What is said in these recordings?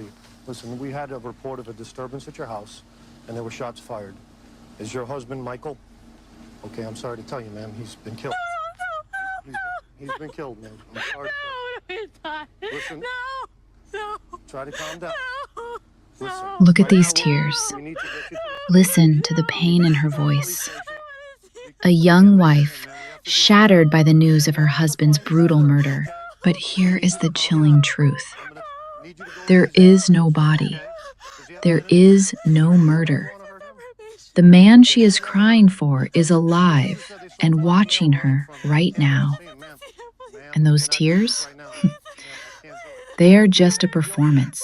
you. Listen, we had a report of a disturbance at your house, and there were shots fired. Is your husband Michael? Okay, I'm sorry to tell you, ma'am. He's been killed. He's been killed, man. I'm sorry. No, he's not. Listen. No. Try to calm down. Listen. Look at Right these now, tears. we need to get you Listen to the pain in her voice. A young wife, shattered by the news of her husband's brutal murder. But here is the chilling truth. There is no body. There is no murder. The man she is crying for is alive and watching her right now. And those tears? They are just a performance.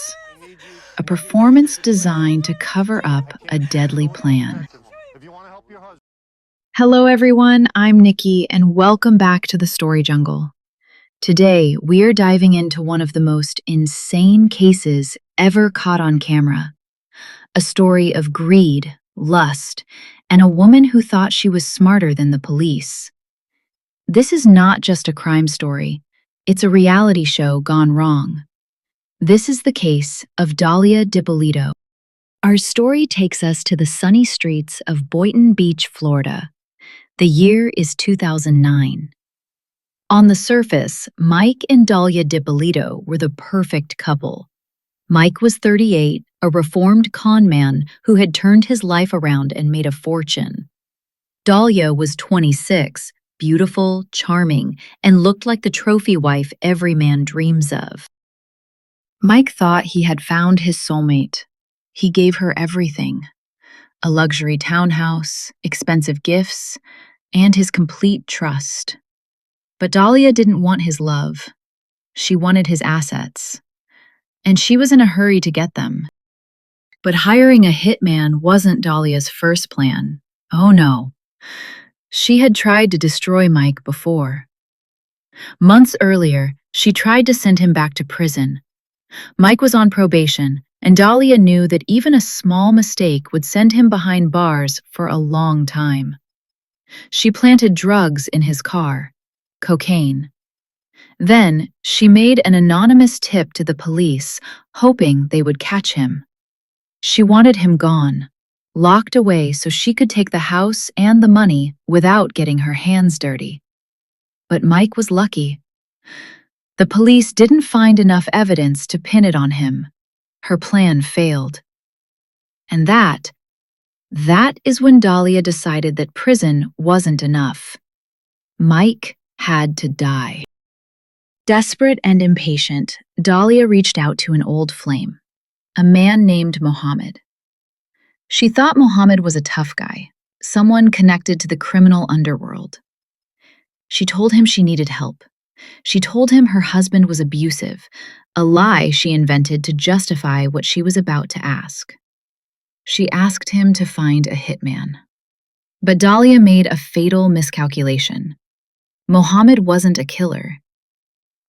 A performance designed to cover up a deadly plan. Hello everyone, I'm Nikki and welcome back to the Story Jungle. Today, we are diving into one of the most insane cases ever caught on camera. A story of greed, lust, and a woman who thought she was smarter than the police. This is not just a crime story, it's a reality show gone wrong. This is the case of Dalia Dippolito. Our story takes us to the sunny streets of Boynton Beach, Florida. The year is 2009. On the surface, Mike and Dalia Dippolito were the perfect couple. Mike was 38, a reformed con man who had turned his life around and made a fortune. Dalia was 26, beautiful, charming, and looked like the trophy wife every man dreams of. Mike thought he had found his soulmate. He gave her everything: a luxury townhouse, expensive gifts, and his complete trust. But Dalia didn't want his love. She wanted his assets. And she was in a hurry to get them. But hiring a hitman wasn't Dalia's first plan. Oh no. She had tried to destroy Mike before. Months earlier, she tried to send him back to prison. Mike was on probation, and Dalia knew that even a small mistake would send him behind bars for a long time. She planted drugs in his car, cocaine. Then, she made an anonymous tip to the police, hoping they would catch him. She wanted him gone, locked away so she could take the house and the money without getting her hands dirty. But Mike was lucky. The police didn't find enough evidence to pin it on him. Her plan failed. And that is when Dalia decided that prison wasn't enough. Mike had to die. Desperate and impatient, Dalia reached out to an old flame, a man named Mohammed. She thought Mohammed was a tough guy, someone connected to the criminal underworld. She told him she needed help. She told him her husband was abusive, a lie she invented to justify what she was about to ask. She asked him to find a hitman. But Dalia made a fatal miscalculation. Mohammed wasn't a killer.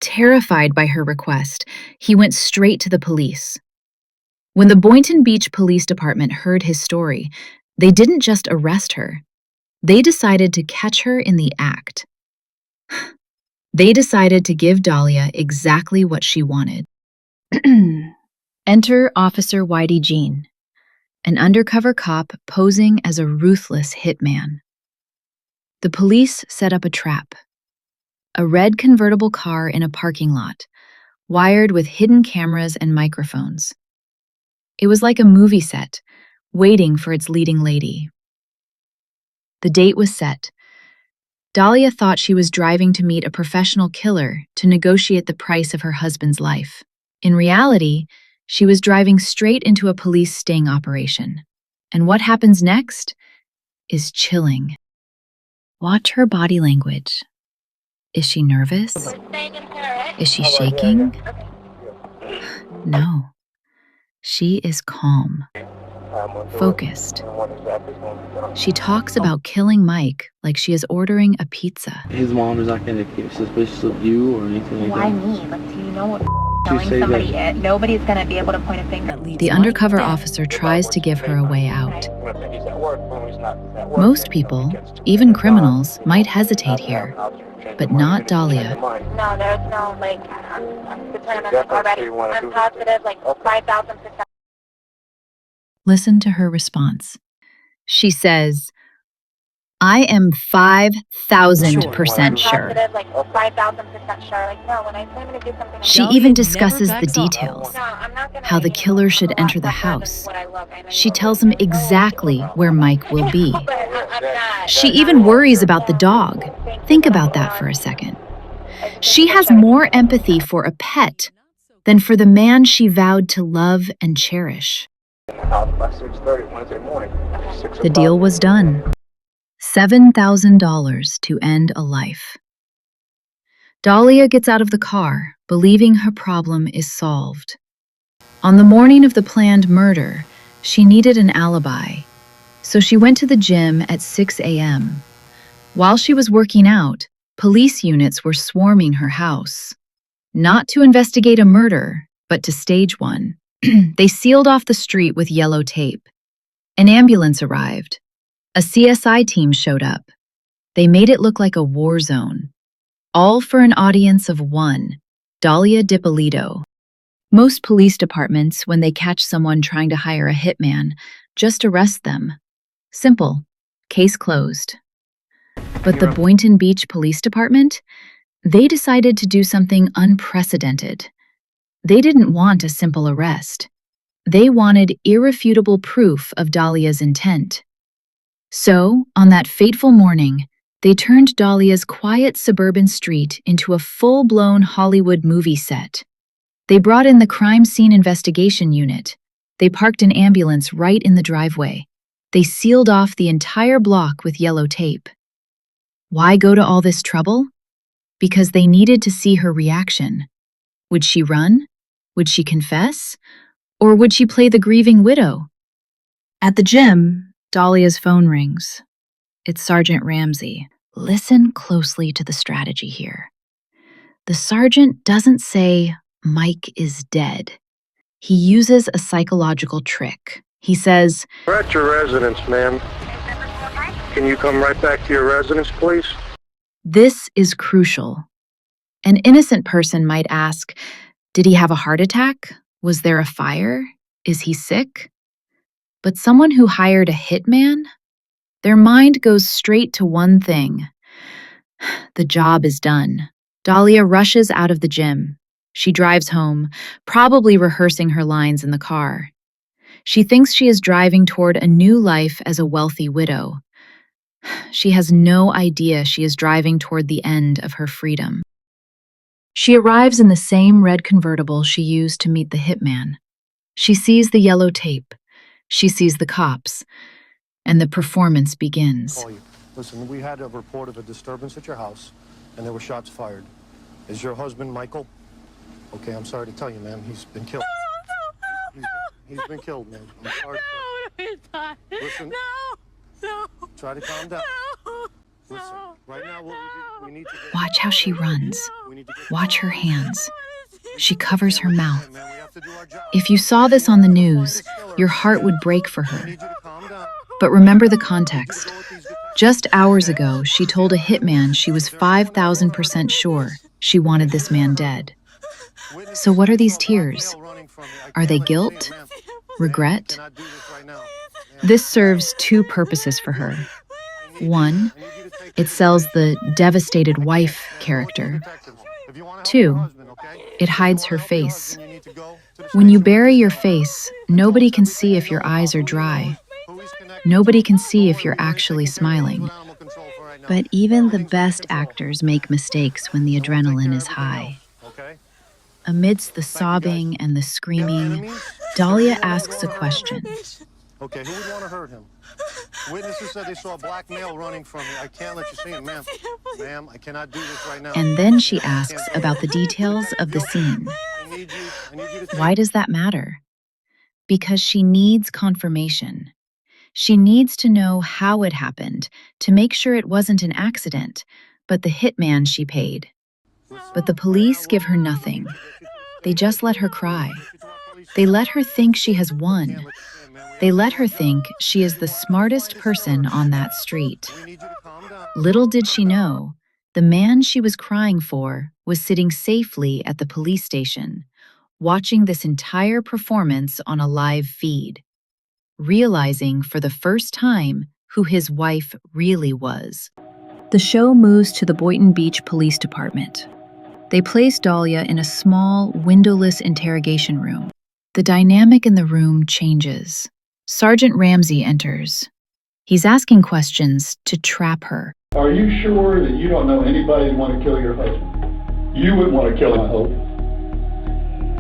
Terrified by her request, he went straight to the police. When the Boynton Beach Police Department heard his story, they didn't just arrest her. They decided to catch her in the act. They decided to give Dalia exactly what she wanted. Enter Officer Whitey Jean, an undercover cop posing as a ruthless hitman. The police set up a trap. A red convertible car in a parking lot, wired with hidden cameras and microphones. It was like a movie set, waiting for its leading lady. The date was set. Dalia thought she was driving to meet a professional killer to negotiate the price of her husband's life. In reality, she was driving straight into a police sting operation. And what happens next is chilling. Watch her body language. Is she nervous? Is she shaking? No. She is calm, focused. She talks about killing Mike like she is ordering a pizza. His mom is not going to get suspicious of you or anything like Why that. me? Like, do you know what telling somebody it? Nobody's going to be able to point a finger. The undercover officer tries to give her a way out. Most people, even criminals, might hesitate here. but not Dalia. No, there's no, like, I'm determined already. I'm positive, like, 5,000%. Listen to her response. She says, I am 5,000% sure. Positive, like, 5,000% sure. Like, no, when I say I'm going to do something, She Dalia even never discusses the backs off. details, no, I'm not going to. how the killer should enter the house. She tells him exactly where Mike will be. She even worries about the dog. Think about that for a second. She has more empathy for a pet than for the man she vowed to love and cherish. The deal was done. $7,000 to end a life. Dalia gets out of the car, believing her problem is solved. On the morning of the planned murder, she needed an alibi, so she went to the gym at 6 a.m. While she was working out, police units were swarming her house. Not to investigate a murder, but to stage one. They sealed off the street with yellow tape. An ambulance arrived. A CSI team showed up. They made it look like a war zone. All for an audience of one, Dalia Dippolito. Most police departments, when they catch someone trying to hire a hitman, just arrest them. Simple. Case closed. But the Boynton Beach Police Department? They decided to do something unprecedented. They didn't want a simple arrest. They wanted irrefutable proof of Dalia's intent. So, on that fateful morning, they turned Dalia's quiet suburban street into a full-blown Hollywood movie set. They brought in the crime scene investigation unit. They parked an ambulance right in the driveway. They sealed off the entire block with yellow tape. Why go to all this trouble? Because they needed to see her reaction. Would she run? Would she confess? Or would she play the grieving widow? At the gym, Dalia's phone rings. It's Sergeant Ramsey. Listen closely to the strategy here. The sergeant doesn't say, Mike is dead. He uses a psychological trick. He says, We're at your residence, ma'am. Can you come right back to your residence, please? this is crucial. An innocent person might ask, did he have a heart attack? Was there a fire? Is he sick? But someone who hired a hitman? Their mind goes straight to one thing. The job is done. Dalia rushes out of the gym. She drives home, probably rehearsing her lines in the car. She thinks she is driving toward a new life as a wealthy widow. She has no idea she is driving toward the end of her freedom. She arrives in the same red convertible she used to meet the hitman. She sees the yellow tape. She sees the cops. And the performance begins. Call you. Listen, we had a report of a disturbance at your house, and there were shots fired. Is your husband Michael? Okay, I'm sorry to tell you, ma'am, he's been killed. He's been killed, man. I'm sorry. No, he's not. Listen. No. Try to calm down. Listen, right now we need to get... Watch how she runs. We need to get... Watch her hands. She covers her mouth. Man, we have to do our job. If you saw this on the news, your heart would break for I her. need you to calm down. But remember the context. Just hours ago, she told a hitman she was 5,000% sure she wanted this man dead. So what are these tears? Are they guilt? Regret? This serves two purposes for her. One, it sells the devastated wife character. Two, it hides her face. When you bury your face, nobody can see if your eyes are dry. Nobody can see if you're actually smiling. But even the best actors make mistakes when the adrenaline is high. Amidst the sobbing and the screaming, Dalia asks a question. Okay, who would want to hurt him? Witnesses said they saw a black male running from me. I can't let you see him, ma'am. Ma'am, I cannot do this right now. And then she asks about the details of the scene. I need you to Why does that matter? Because she needs confirmation. She needs to know how it happened to make sure it wasn't an accident, but the hitman she paid. But the police give her nothing. They just let her cry. They let her think she has won. They let her think she is the smartest person on that street. Little did she know, The man she was crying for was sitting safely at the police station, watching this entire performance on a live feed, realizing for the first time who his wife really was. The show moves to the Boynton Beach Police Department. They place Dalia in a small, windowless interrogation room. The dynamic in the room changes. Sergeant Ramsey enters. He's asking questions to trap her. Are you sure that you don't know anybody who want to kill your husband? You wouldn't want to kill him, I hope.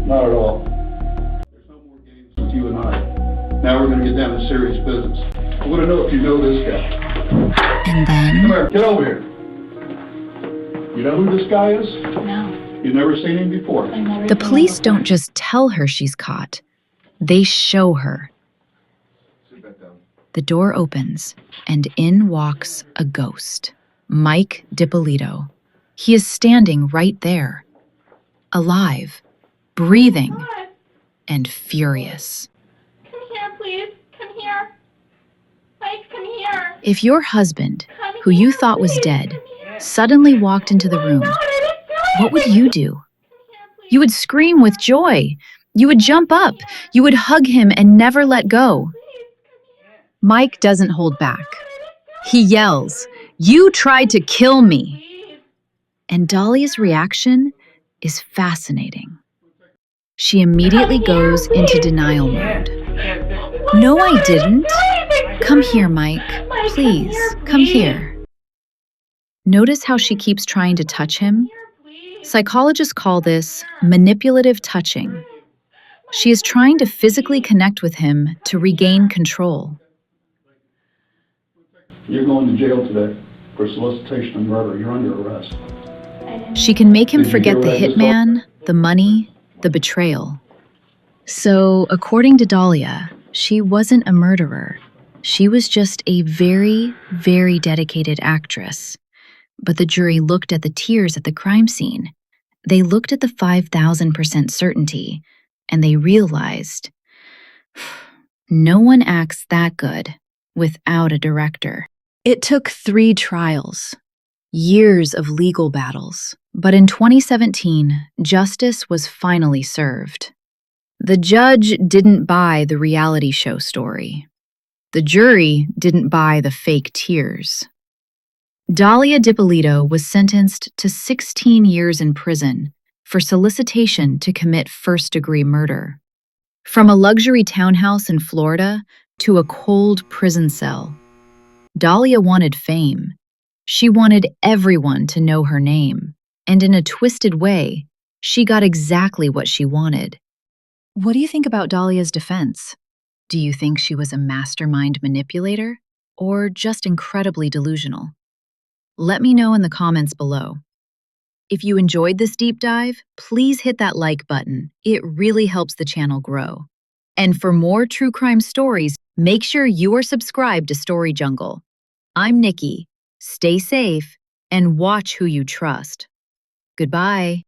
Not at all. There's no more games with you and I. Now we're going to get down to serious business. I want to know if you know this guy. And then... Come here, get over here. You know who this guy is? No. You've never seen him before? The police don't just tell her she's caught. They show her. Sit back down. The door opens, and in walks a ghost, Mike Dippolito. He is standing right there, alive, breathing, and furious. Come here, please. Come here. Mike, come here. If your husband, who you thought was dead, suddenly walked into the room, what would you do? You would scream with joy. You would jump up. You would hug him and never let go. Mike doesn't hold back. He yells, "You tried to kill me!" And Dalia's reaction is fascinating. She immediately goes into denial mode. "No, I didn't. Come here, Mike. Please, come here." Notice how she keeps trying to touch him? Psychologists call this manipulative touching. She is trying to physically connect with him to regain control. You're going to jail today for solicitation of murder. You're under arrest. She can make him Did you forget hear the what I just hitman, the money, the betrayal. So, according to Dalia, she wasn't a murderer. She was just a very, very dedicated actress. But the jury looked at the tears at the crime scene. They looked at the 5,000% certainty, and they realized no one acts that good without a director. It took 3 trials, years of legal battles, but in 2017, justice was finally served. The judge didn't buy the reality show story. The jury didn't buy the fake tears. Dalia Dippolito was sentenced to 16 years in prison for solicitation to commit first-degree murder. From a luxury townhouse in Florida to a cold prison cell, Dalia wanted fame. She wanted everyone to know her name, and in a twisted way, she got exactly what she wanted. What do you think about Dalia's defense? Do you think she was a mastermind manipulator, or just incredibly delusional? Let me know in the comments below. If you enjoyed this deep dive, please hit that like button. It really helps the channel grow. And for more true crime stories, make sure you are subscribed to Story Jungle. I'm Nikki. Stay safe and watch who you trust. Goodbye.